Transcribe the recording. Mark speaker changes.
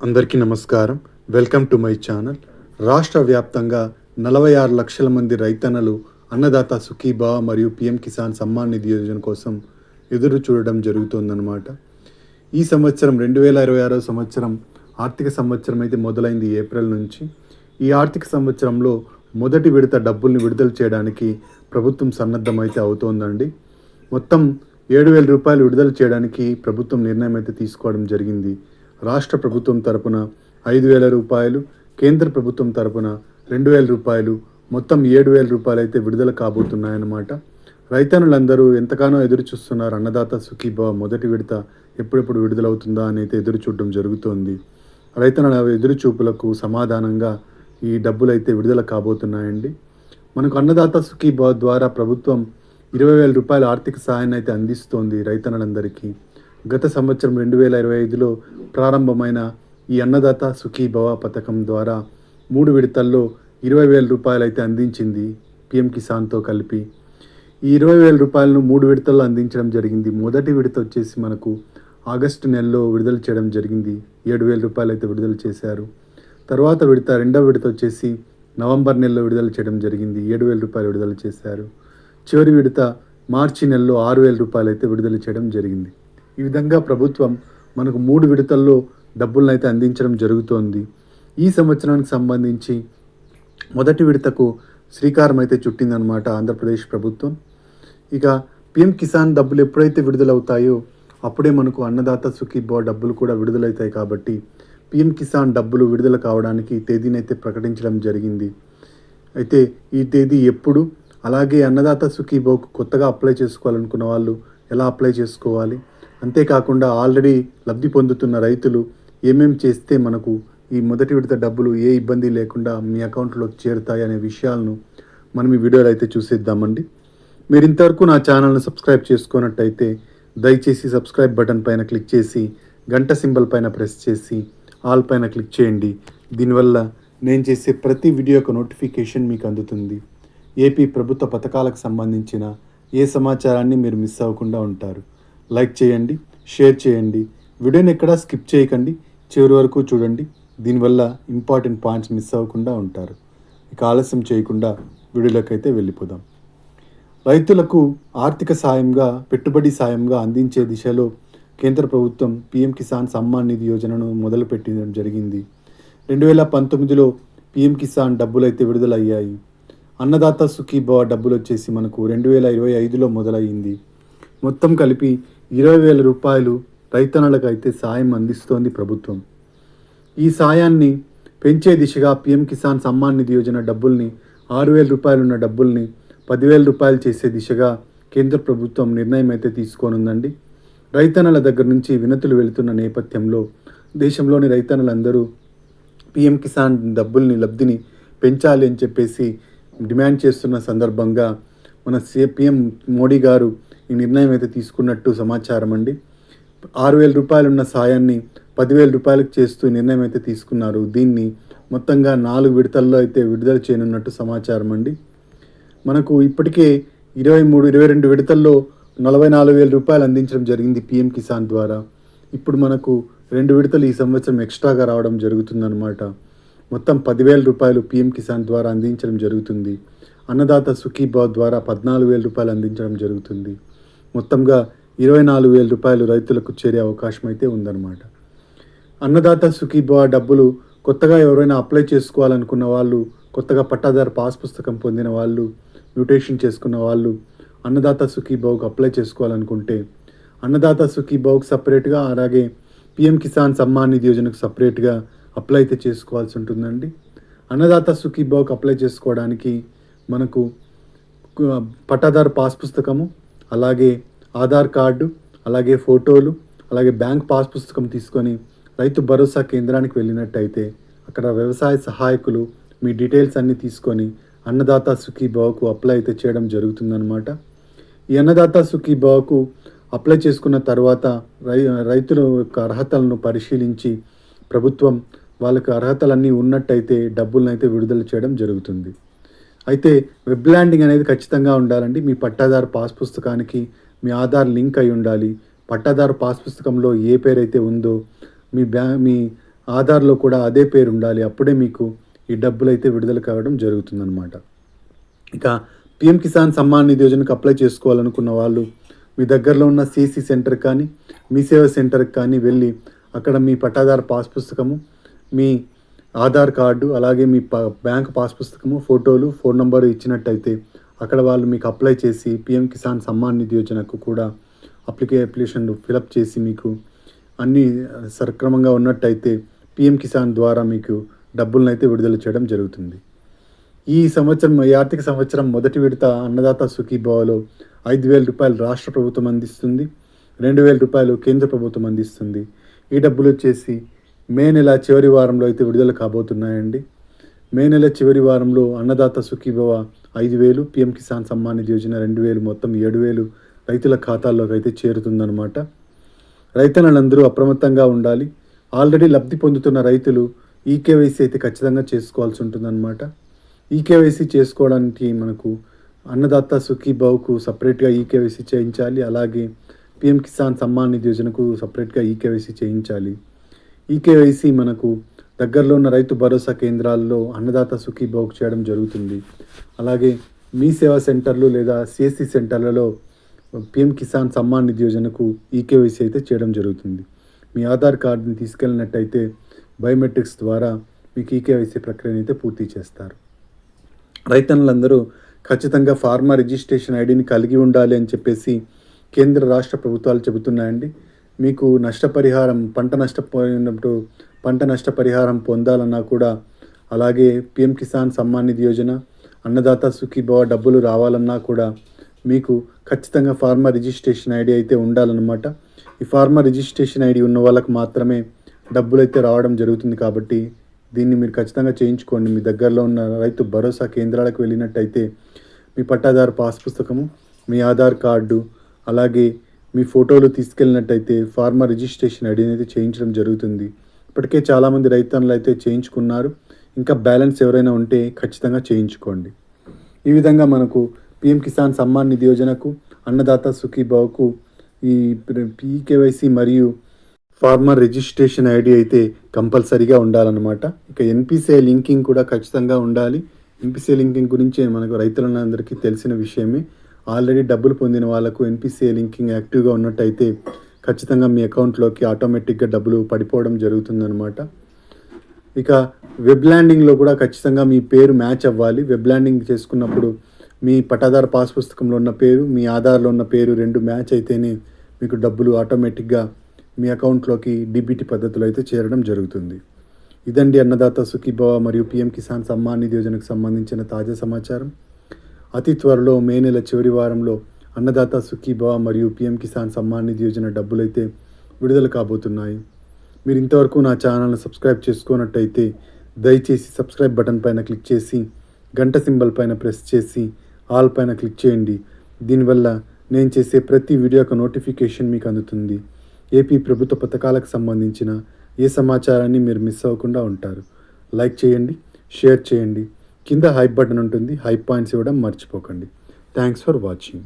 Speaker 1: అందరికీ నమస్కారం. Welcome to my channel. రాష్ట్ర వ్యాప్తంగా 46 లక్షల మంది రైతన్నలు అన్నదాత సుఖీభవ మరియు పీఎం కిసాన్ సమ్మాన్ నిధి యోజన కోసం ఎదురు చూడడం జరుగుతుందన్నమాట. ఈ సంవత్సరం 2026 సంవత్సరం ఆర్థిక సంవత్సరం అయితే మొదలైంది ఏప్రిల్ నుంచి. ఈ ఆర్థిక సంవత్సరంలో మొదటి విడత డబ్బుల్ని విడుదల చేయడానికి ప్రభుత్వం సన్నద్ధమైతే అవుతోందండి. మొత్తం 7,000 రూపాయలు విడుదల చేయడానికి ప్రభుత్వం నిర్ణయం అయితే తీసుకోవడం జరిగింది. రాష్ట్ర ప్రభుత్వం తరపున 5,000 రూపాయలు, కేంద్ర ప్రభుత్వం తరపున 2,000 రూపాయలు, మొత్తం 7,000 రూపాయలు అయితే విడుదల కాబోతున్నాయన్నమాట. రైతన్నులందరూ ఎంతగానో ఎదురు చూస్తున్నారు. అన్నదాత సుఖీభవ మొదటి విడత ఎప్పుడెప్పుడు విడుదలవుతుందా అని అయితే ఎదురు చూడడం జరుగుతోంది. రైతన్నుల ఎదురు చూపులకు సమాధానంగా ఈ డబ్బులు అయితే విడుదల కాబోతున్నాయండి. మనకు అన్నదాత సుఖీభవ ద్వారా ప్రభుత్వం 20,000 రూపాయల ఆర్థిక సహాయాన్ని అయితే అందిస్తోంది రైతన్నులందరికీ. గత సంవత్సరం 2025లో ప్రారంభమైన ఈ అన్నదాత సుఖీభవ పథకం ద్వారా 3 విడతల్లో 20,000 రూపాయలు అయితే అందించింది పీఎం కిసాన్తో కలిపి. ఈ 20,000 రూపాయలను 3 విడతల్లో అందించడం జరిగింది. మొదటి విడత వచ్చేసి మనకు ఆగస్టు నెలలో విడుదల చేయడం జరిగింది. 7,000 రూపాయలు అయితే విడుదల చేశారు. తర్వాత విడత రెండవ విడత వచ్చేసి నవంబర్ నెలలో విడుదల చేయడం జరిగింది. 7,000 రూపాయలు విడుదల చేశారు. చివరి విడత మార్చి నెలలో 6,000 రూపాయలు అయితే విడుదల చేయడం జరిగింది. ఈ విధంగా ప్రభుత్వం మనకు 3 విడతల్లో డబ్బులను అయితే అందించడం జరుగుతోంది. ఈ సంవత్సరానికి సంబంధించి మొదటి విడతకు శ్రీకారం అయితే చుట్టిందనమాట ఆంధ్రప్రదేశ్ ప్రభుత్వం. ఇక పీఎం కిసాన్ డబ్బులు ఎప్పుడైతే విడుదలవుతాయో అప్పుడే మనకు అన్నదాత సుఖీభవ డబ్బులు కూడా విడుదలవుతాయి. కాబట్టి పీఎం కిసాన్ డబ్బులు విడుదల కావడానికి తేదీనైతే ప్రకటించడం జరిగింది. అయితే ఈ తేదీ ఎప్పుడు, అలాగే అన్నదాత సుఖీభవకు కొత్తగా అప్లై చేసుకోవాలనుకున్న వాళ్ళు ఎలా అప్లై చేసుకోవాలి, అంతేకాకుండా ఆల్రెడీ లబ్ధి పొందుతున్న రైతులు ఏమేమి చేస్తే మనకు ఈ మొదటి విడత డబ్బులు ఏ ఇబ్బంది లేకుండా మీ అకౌంట్లోకి చేరుతాయి అనే విషయాలను మనం ఈ వీడియోలో అయితే చూసేద్దామండి. మీరు ఇంతవరకు నా ఛానల్ను సబ్స్క్రైబ్ చేసుకున్నట్టయితే దయచేసి సబ్స్క్రైబ్ బటన్ పైన క్లిక్ చేసి గంట సింబల్ పైన ప్రెస్ చేసి ఆల్ పైన క్లిక్ చేయండి. దీనివల్ల నేను చేసే ప్రతి వీడియో యొక్క నోటిఫికేషన్ మీకు అందుతుంది. ఏపీ ప్రభుత్వ పథకాలకు సంబంధించిన ఏ సమాచారాన్ని మీరు మిస్ అవ్వకుండా ఉంటారు. లైక్ చేయండి, షేర్ చేయండి, వీడియోని ఎక్కడా స్కిప్ చేయకండి, చివరి వరకు చూడండి. దీనివల్ల ఇంపార్టెంట్ పాయింట్స్ మిస్ అవ్వకుండా ఉంటారు. ఇక ఆలస్యం చేయకుండా వీడియోలోకి అయితే వెళ్ళిపోదాం. రైతులకు ఆర్థిక సాయంగా, పెట్టుబడి సాయంగా అందించే దిశలో కేంద్ర ప్రభుత్వం పీఎం కిసాన్ సమ్మాన్ నిధి యోజనను మొదలుపెట్టడం జరిగింది. 2019లో పీఎం కిసాన్ డబ్బులు అయితే విడుదలయ్యాయి. అన్నదాత సుఖీభవ డబ్బులు వచ్చేసి మనకు 2025లో మొదలయ్యింది. మొత్తం కలిపి 20,000 రూపాయలు రైతన్నలకు అయితే సాయం అందిస్తోంది ప్రభుత్వం. ఈ సాయాన్ని పెంచే దిశగా పీఎం కిసాన్ సమ్మాన్ నిధి యోజన డబ్బుల్ని 6,000 రూపాయలు ఉన్న డబ్బుల్ని 10,000 రూపాయలు చేసే దిశగా కేంద్ర ప్రభుత్వం నిర్ణయం అయితే తీసుకోనుందండి. రైతన్నల దగ్గర నుంచి వినతులు వెళుతున్న నేపథ్యంలో దేశంలోని రైతన్నలందరూ పీఎం కిసాన్ డబ్బుల్ని లబ్ధిని పెంచాలి అని చెప్పేసి డిమాండ్ చేస్తున్న సందర్భంగా మన పీఎం మోడీ గారు ఈ నిర్ణయం అయితే తీసుకున్నట్టు సమాచారం అండి. 6,000 రూపాయలు ఉన్న సాయాన్ని 10,000 రూపాయలకు చేస్తూ నిర్ణయం అయితే తీసుకున్నారు. దీన్ని మొత్తంగా 4 విడతల్లో అయితే విడుదల చేయనున్నట్టు సమాచారం అండి. మనకు ఇప్పటికే 22 విడతల్లో 44,000 రూపాయలు అందించడం జరిగింది పీఎం కిసాన్ ద్వారా. ఇప్పుడు మనకు 2 విడతలు ఈ సంవత్సరం ఎక్స్ట్రాగా రావడం జరుగుతుందన్నమాట. మొత్తం 10,000 రూపాయలు పీఎం కిసాన్ ద్వారా అందించడం జరుగుతుంది. అన్నదాత సుఖీభవ ద్వారా 14,000 రూపాయలు అందించడం జరుగుతుంది. మొత్తంగా 24,000 రూపాయలు రైతులకు చేరే అవకాశం అయితే ఉందన్నమాట. అన్నదాత సుఖీభవ డబ్బులు కొత్తగా ఎవరైనా అప్లై చేసుకోవాలనుకున్న వాళ్ళు, కొత్తగా పట్టాదారు పాస్ పుస్తకం పొందిన వాళ్ళు, మ్యూటేషన్ చేసుకున్న వాళ్ళు అన్నదాత సుఖీభవకు అప్లై చేసుకోవాలనుకుంటే అన్నదాత సుఖీభవకు సపరేట్గా, అలాగే పీఎం కిసాన్ సమ్మాన్ నిధి యోజనకు సపరేట్గా అప్లై అయితే చేసుకోవాల్సి ఉంటుందండి. అన్నదాత సుఖీభవకు అప్లై చేసుకోవడానికి మనకు పట్టాదారు పాస్ పుస్తకము, అలాగే ఆధార్ కార్డు, అలాగే ఫోటోలు, అలాగే బ్యాంక్ పాస్ పుస్తకం తీసుకొని రైతు భరోసా కేంద్రానికి వెళ్ళినట్టయితే అక్కడ వ్యవసాయ సహాయకులు మీ డీటెయిల్స్ అన్నీ తీసుకొని అన్నదాత సుఖీభవకు అప్లై అయితే చేయడం జరుగుతుందన్నమాట. ఈ అన్నదాత సుఖీభవకు అప్లై చేసుకున్న తర్వాత రైతుల యొక్క అర్హతలను పరిశీలించి ప్రభుత్వం వాళ్ళకి అర్హతలన్నీ ఉన్నట్టయితే డబ్బులను అయితే విడుదల చేయడం జరుగుతుంది. అయితే వెబ్ ల్యాండింగ్ అనేది ఖచ్చితంగా ఉండాలండి. మీ పట్టాదారు పాస్ పుస్తకానికి మీ ఆధార్ లింక్ అయి ఉండాలి. పట్టాదారు పాస్ పుస్తకంలో ఏ పేరైతే ఉందో మీ ఆధార్లో కూడా అదే పేరు ఉండాలి. అప్పుడే మీకు ఈ డబ్బులైతే విడుదల కావడం జరుగుతుందన్నమాట. ఇక పీఎం కిసాన్ సమ్మాన్ నిధి యోజనకు అప్లై చేసుకోవాలనుకున్న వాళ్ళు మీ దగ్గరలో ఉన్న సిఎస్సి సెంటర్ కానీ మీ సేవా సెంటర్కి కానీ వెళ్ళి అక్కడ మీ పట్టాదారు పాస్ పుస్తకము, మీ ఆధార్ కార్డు, అలాగే మీ బ్యాంక్ పాస్ పుస్తకము, ఫోటోలు, ఫోన్ నంబరు ఇచ్చినట్టయితే అక్కడ వాళ్ళు మీకు అప్లై చేసి పీఎం కిసాన్ సమ్మాన్ నిధి యోజనకు కూడా అప్లికేషన్ ఫిలప్ చేసి మీకు అన్నీ సక్రమంగా ఉన్నట్టయితే పీఎం కిసాన్ ద్వారా మీకు డబ్బులను అయితే విడుదల చేయడం జరుగుతుంది. ఈ ఆర్థిక సంవత్సరం మొదటి విడత అన్నదాత సుఖీభవలో 5,000 రూపాయలు రాష్ట్ర ప్రభుత్వం అందిస్తుంది, 2,000 రూపాయలు కేంద్ర ప్రభుత్వం అందిస్తుంది. ఈ డబ్బులు వచ్చేసి మే నెల చివరి వారంలో అయితే విడుదల కాబోతున్నాయండి. మే నెల చివరి వారంలో అన్నదాత సుఖీభవ 5,000, పీఎం కిసాన్ సమ్మాన్ నిధి యోజన 2,000, మొత్తం 7,000 రైతుల ఖాతాల్లోకి అయితే చేరుతుందన్నమాట. రైతన్నలందరూ అప్రమత్తంగా ఉండాలి. ఆల్రెడీ లబ్ధి పొందుతున్న రైతులు ఈకేవైసీ అయితే ఖచ్చితంగా చేసుకోవాల్సి ఉంటుందన్నమాట. ఈకేవైసీ చేసుకోవడానికి మనకు అన్నదాత సుఖీభవకు సపరేట్గా ఈకేవైసీ చేయించాలి, అలాగే పీఎం కిసాన్ సమ్మాన్ నిధి యోజనకు సపరేట్గా ఈకేవైసీ చేయించాలి. ఈకేవైసీ మనకు దగ్గరలో ఉన్న రైతు భరోసా కేంద్రాల్లో అన్నదాత సుఖీభవకు చేయడం జరుగుతుంది. అలాగే మీ సేవా సెంటర్లు లేదా సిఎస్సి సెంటర్లలో పీఎం కిసాన్ సమ్మాన్ నిధి యోజనకు ఈకేవైసీ అయితే చేయడం జరుగుతుంది. మీ ఆధార్ కార్డుని తీసుకెళ్ళినట్టయితే బయోమెట్రిక్స్ ద్వారా మీకు ఈకేవైసీ ప్రక్రియను అయితే పూర్తి చేస్తారు. రైతన్నులందరూ ఖచ్చితంగా ఫార్మర్ రిజిస్ట్రేషన్ ఐడిని కలిగి ఉండాలి అని చెప్పేసి కేంద్ర రాష్ట్ర ప్రభుత్వాలు చెబుతున్నాయండి. మీకు నష్టపరిహారం, పంట నష్టపోయినప్పుడు పంట నష్టపరిహారం పొందాలన్నా కూడా, అలాగే పీఎం కిసాన్ సమ్మాన్ నిధి యోజన, అన్నదాత సుఖీభవ డబ్బులు రావాలన్నా కూడా మీకు ఖచ్చితంగా ఫార్మర్ రిజిస్ట్రేషన్ ఐడి అయితే ఉండాలన్నమాట. ఈ ఫార్మర్ రిజిస్ట్రేషన్ ఐడి ఉన్న వాళ్ళకి మాత్రమే డబ్బులు అయితే రావడం జరుగుతుంది. కాబట్టి దీన్ని మీరు ఖచ్చితంగా చేయించుకోండి. మీ దగ్గరలో ఉన్న రైతు భరోసా కేంద్రాలకు వెళ్ళినట్టయితే మీ పట్టాదారు పాస్ పుస్తకము, మీ ఆధార్ కార్డు, అలాగే మీ ఫోటోలు తీసుకెళ్ళినట్టయితే ఫార్మర్ రిజిస్ట్రేషన్ ఐడి అనేది చేయించడం జరుగుతుంది. ఇప్పటికే చాలామంది రైతన్నులు అయితే చేయించుకున్నారు. ఇంకా బ్యాలెన్స్ ఎవరైనా ఉంటే ఖచ్చితంగా చేయించుకోండి. ఈ విధంగా మనకు పీఎం కిసాన్ సమ్మాన్ నిధి యోజనకు, అన్నదాత సుఖీభవకు ఈ ఈకేవైసీ మరియు ఫార్మర్ రిజిస్ట్రేషన్ ఐడి అయితే కంపల్సరీగా ఉండాలన్నమాట. ఇక ఎన్పిసిఐ లింకింగ్ కూడా ఖచ్చితంగా ఉండాలి. ఎన్పిసిఐ లింకింగ్ గురించి మనకు రైతులందరికీ తెలిసిన విషయమే. ఆల్రెడీ డబ్బులు పొందిన వాళ్ళకు ఎన్పిసిఐ లింకింగ్ యాక్టివ్గా ఉన్నట్టయితే ఖచ్చితంగా మీ అకౌంట్లోకి ఆటోమేటిక్గా డబ్బులు పడిపోవడం జరుగుతుందన్నమాట. ఇక వెబ్ ల్యాండింగ్లో కూడా ఖచ్చితంగా మీ పేరు మ్యాచ్ అవ్వాలి. వెబ్ ల్యాండింగ్ చేసుకున్నప్పుడు మీ పట్టాదారు పాస్ పుస్తకంలో ఉన్న పేరు, మీ ఆధార్లో ఉన్న పేరు 2 మ్యాచ్ అయితేనే మీకు డబ్బులు ఆటోమేటిక్గా మీ అకౌంట్లోకి డీబీటీ పద్ధతిలో అయితే చేరడం జరుగుతుంది. ఇదండి అన్నదాత సుఖీభవ మరియు పీఎం కిసాన్ సమ్మాన్ నిధి యోజనకు సంబంధించిన తాజా సమాచారం. అతి త్వరలో మే నెల చివరి వారంలో అన్నదాత సుఖీభవ మరియు పీఎం కిసాన్ సమ్మాన్ నిధి యోజన డబ్బులైతే విడుదల కాబోతున్నాయి. మీరు ఇంతవరకు నా ఛానల్ని సబ్స్క్రైబ్ చేసుకున్నట్టయితే దయచేసి సబ్స్క్రైబ్ బటన్ పైన క్లిక్ చేసి గంట సింబల్ పైన ప్రెస్ చేసి ఆల్ పైన క్లిక్ చేయండి. దీనివల్ల నేను చేసే ప్రతి వీడియో యొక్క నోటిఫికేషన్ మీకు అందుతుంది. ఏపీ ప్రభుత్వ పథకాలకు సంబంధించిన ఏ సమాచారాన్ని మీరు మిస్ అవ్వకుండా ఉంటారు. లైక్ చేయండి, షేర్ చేయండి. కింద హైప్ బటన్ ఉంటుంది, హైప్ పాయింట్స్ ఇవ్వడం మర్చిపోకండి. Thanks for watching.